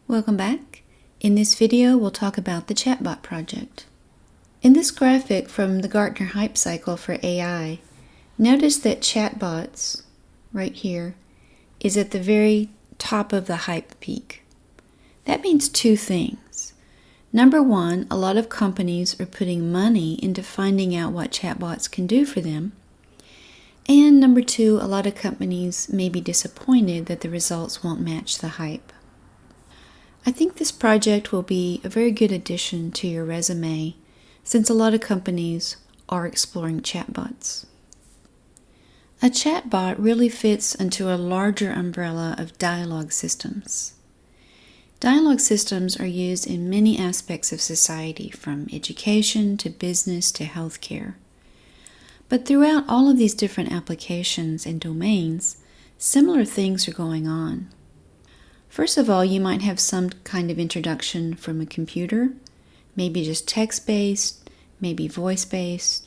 Welcome back. In this video, we'll talk about the chatbot project. In this graphic from the Gartner Hype Cycle for AI, notice that chatbots, right here, is at the very top of the hype peak. That means two things. Number one, a lot of companies are putting money into finding out what chatbots can do for them. And number two, a lot of companies may be disappointed that the results won't match the hype. I think this project will be a very good addition to your resume since a lot of companies are exploring chatbots. A chatbot really fits into a larger umbrella of dialogue systems. Dialogue systems are used in many aspects of society, from education to business to healthcare. But throughout all of these different applications and domains, similar things are going on. First of all, you might have some kind of introduction from a computer, maybe just text-based, maybe voice-based,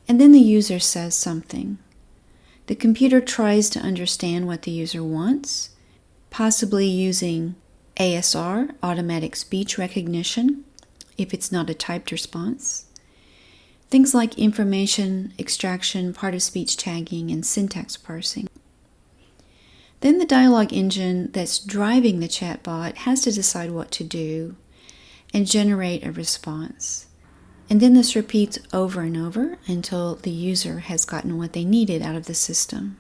and then the user says something. The computer tries to understand what the user wants, possibly using ASR, automatic speech recognition, if it's not a typed response. Things like information extraction, part-of-speech tagging, and syntax parsing. Then the dialogue engine that's driving the chatbot has to decide what to do and generate a response. And then this repeats over and over until the user has gotten what they needed out of the system.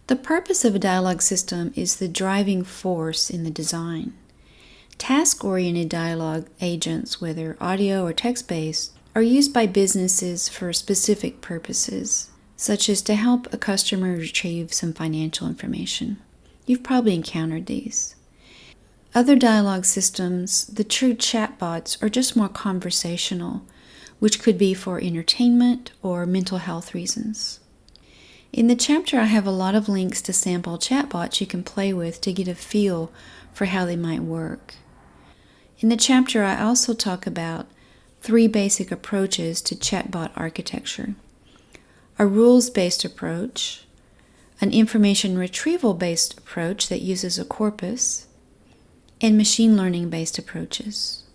The purpose of a dialogue system is the driving force in the design. Task-oriented dialogue agents, whether audio or text-based, are used by businesses for specific purposes, such as to help a customer retrieve some financial information. You've probably encountered these. Other dialogue systems, the true chatbots, are just more conversational, which could be for entertainment or mental health reasons. In the chapter, I have a lot of links to sample chatbots you can play with to get a feel for how they might work. In the chapter, I also talk about 3 basic approaches to chatbot architecture: a rules-based approach, an information retrieval-based approach that uses a corpus, and machine learning-based approaches.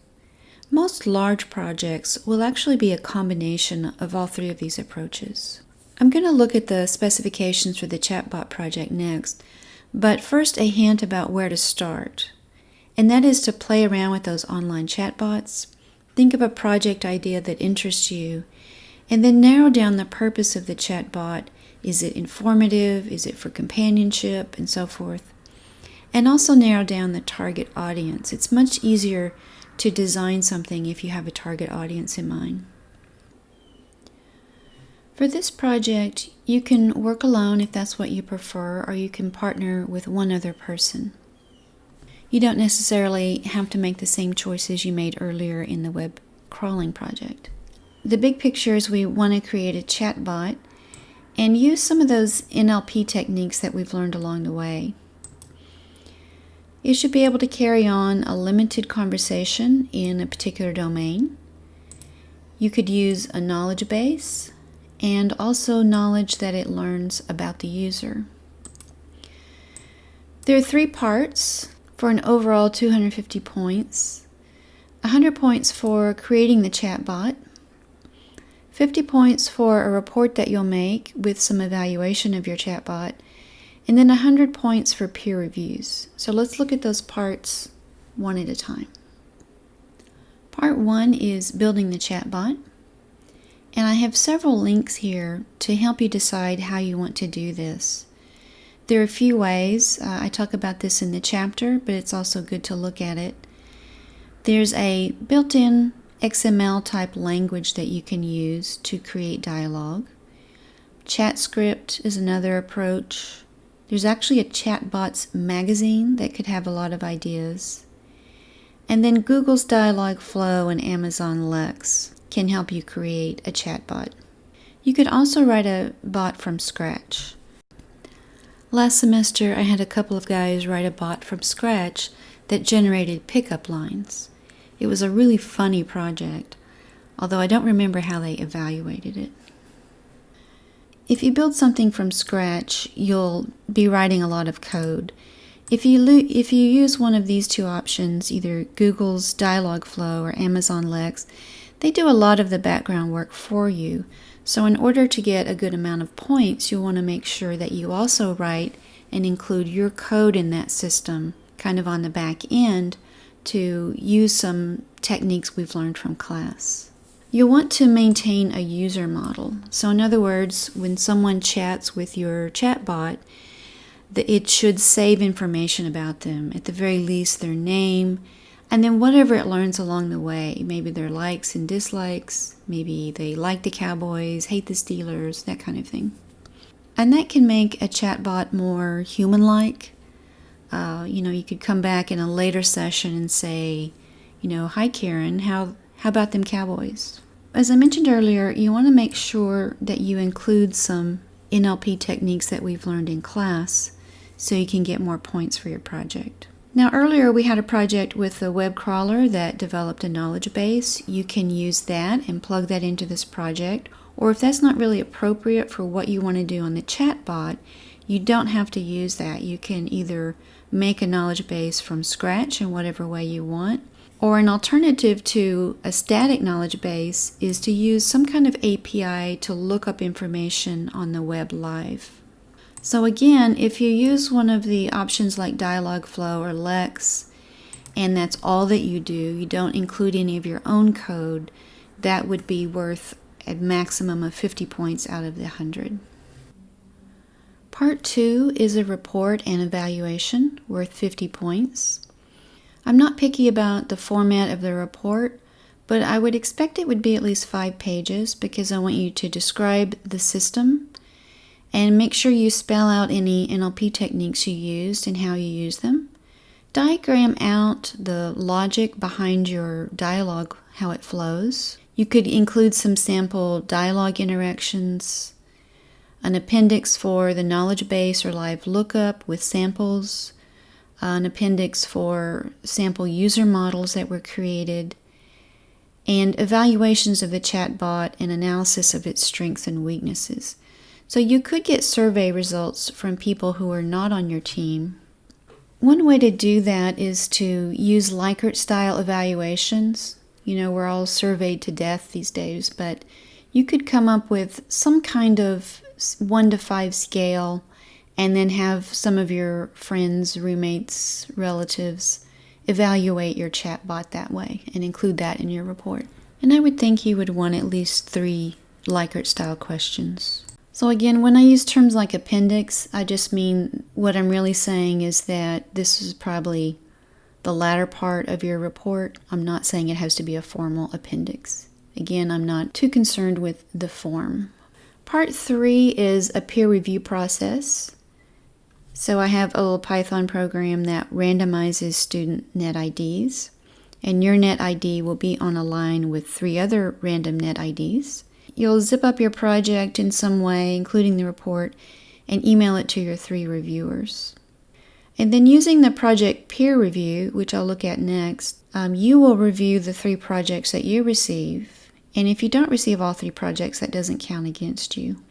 Most large projects will actually be a combination of all 3 of these approaches. I'm going to look at the specifications for the chatbot project next, but first a hint about where to start, and that is to play around with those online chatbots. Think of a project idea that interests you, and then narrow down the purpose of the chatbot. Is it informative? Is it for companionship? And so forth. And also narrow down the target audience. It's much easier to design something if you have a target audience in mind. For this project, you can work alone if that's what you prefer, or you can partner with one other person. You don't necessarily have to make the same choices you made earlier in the web crawling project. The big picture is we want to create a chatbot and use some of those NLP techniques that we've learned along the way. You should be able to carry on a limited conversation in a particular domain. You could use a knowledge base and also knowledge that it learns about the user. There are 3 parts for an overall 250 points. 100 points for creating the chatbot, 50 points for a report that you'll make with some evaluation of your chatbot, and then 100 points for peer reviews. So let's look at those parts one at a time. Part 1 is building the chatbot, and I have several links here to help you decide how you want to do this. There are a few ways. I talk about this in the chapter, but it's also good to look at it. There's a built-in XML type language that you can use to create dialogue. ChatScript is another approach. There's actually a chatbots magazine that could have a lot of ideas. And then Google's Dialogflow and Amazon Lex can help you create a chatbot. You could also write a bot from scratch. Last semester, I had a couple of guys write a bot from scratch that generated pickup lines. It was a really funny project, although I don't remember how they evaluated it. If you build something from scratch, you'll be writing a lot of code. If you use one of these two options, either Google's Dialogflow or Amazon Lex, they do a lot of the background work for you. So in order to get a good amount of points, you'll want to make sure that you also write and include your code in that system, kind of on the back end, to use some techniques we've learned from class. You'll want to maintain a user model. So in other words, when someone chats with your chatbot, it should save information about them, at the very least their name, and then whatever it learns along the way, maybe their likes and dislikes, maybe they like the Cowboys, hate the Steelers, that kind of thing. And that can make a chatbot more human-like. You could come back in a later session and say, hi Karen, how about them Cowboys? As I mentioned earlier, you want to make sure that you include some NLP techniques that we've learned in class so you can get more points for your project. Now earlier we had a project with a web crawler that developed a knowledge base. You can use that and plug that into this project, or if that's not really appropriate for what you want to do on the chatbot, you don't have to use that. You can either make a knowledge base from scratch in whatever way you want, or an alternative to a static knowledge base is to use some kind of API to look up information on the web live. So again, if you use one of the options like Dialogflow or Lex, and that's all that you do, you don't include any of your own code, that would be worth a maximum of 50 points out of the 100. Part 2 is a report and evaluation worth 50 points. I'm not picky about the format of the report, but I would expect it would be at least 5 pages because I want you to describe the system and make sure you spell out any NLP techniques you used and how you use them. Diagram out the logic behind your dialogue, how it flows. You could include some sample dialogue interactions, an appendix for the knowledge base or live lookup with samples, an appendix for sample user models that were created, and evaluations of the chatbot and analysis of its strengths and weaknesses. So you could get survey results from people who are not on your team. One way to do that is to use Likert-style evaluations. We're all surveyed to death these days, but you could come up with some kind of 1 to 5 scale and then have some of your friends, roommates, relatives evaluate your chatbot that way and include that in your report. And I would think you would want at least 3 Likert-style questions. So again, when I use terms like appendix, I just mean what I'm really saying is that this is probably the latter part of your report. I'm not saying it has to be a formal appendix. Again, I'm not too concerned with the form. Part 3 is a peer review process. So I have a little Python program that randomizes student net IDs, and your net ID will be on a line with 3 other random net IDs. You'll zip up your project in some way, including the report, and email it to your 3 reviewers. And then using the project peer review, which I'll look at next, you will review the 3 projects that you receive. And if you don't receive all 3 projects, that doesn't count against you.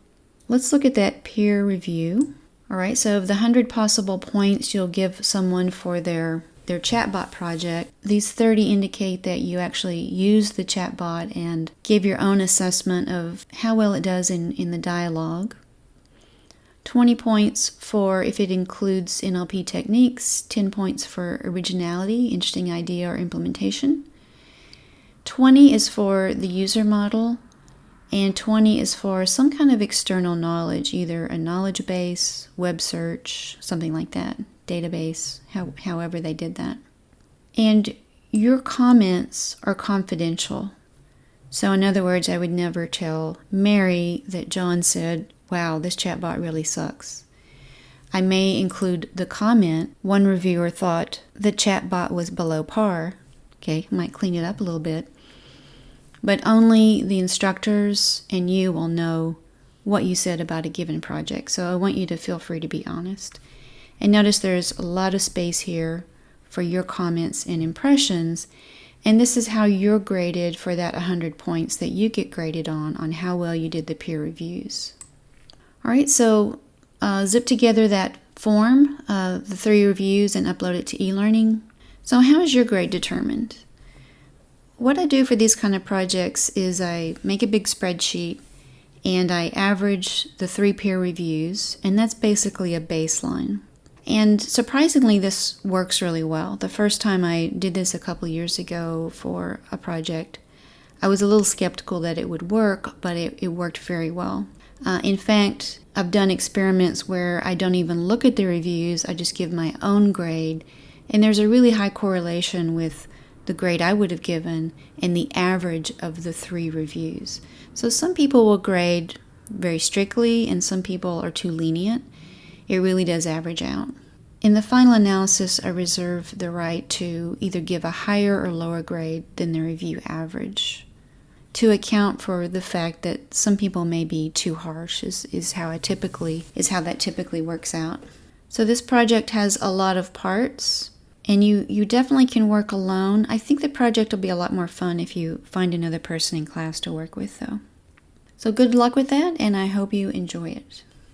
Let's look at that peer review. All right, so of the 100 possible points you'll give someone for their chatbot project, these 30 indicate that you actually use the chatbot and give your own assessment of how well it does in the dialogue. 20 points for if it includes NLP techniques, 10 points for originality, interesting idea or implementation. 20 is for the user model, and 20 is for some kind of external knowledge, either a knowledge base, web search, something like that, database, however they did that. And your comments are confidential. So in other words, I would never tell Mary that John said, wow, this chatbot really sucks. I may include the comment, one reviewer thought the chatbot was below par. Okay, might clean it up a little bit. But only the instructors and you will know what you said about a given project. So I want you to feel free to be honest. And notice there's a lot of space here for your comments and impressions. And this is how you're graded for that 100 points that you get graded on how well you did the peer reviews. All right, so zip together that form the 3 reviews and upload it to e-learning. So how is your grade determined? What I do for these kind of projects is I make a big spreadsheet and I average the 3 peer reviews, and that's basically a baseline. And surprisingly, this works really well. The first time I did this a couple years ago for a project, I was a little skeptical that it would work, but it worked very well. In fact, I've done experiments where I don't even look at the reviews, I just give my own grade, and there's a really high correlation with the grade I would have given and the average of the 3 reviews. So some people will grade very strictly and some people are too lenient. It really does average out. In the final analysis, I reserve the right to either give a higher or lower grade than the review average, to account for the fact that some people may be too harsh is how that typically works out. So this project has a lot of parts, and you definitely can work alone. I think the project will be a lot more fun if you find another person in class to work with, though. So good luck with that, and I hope you enjoy it.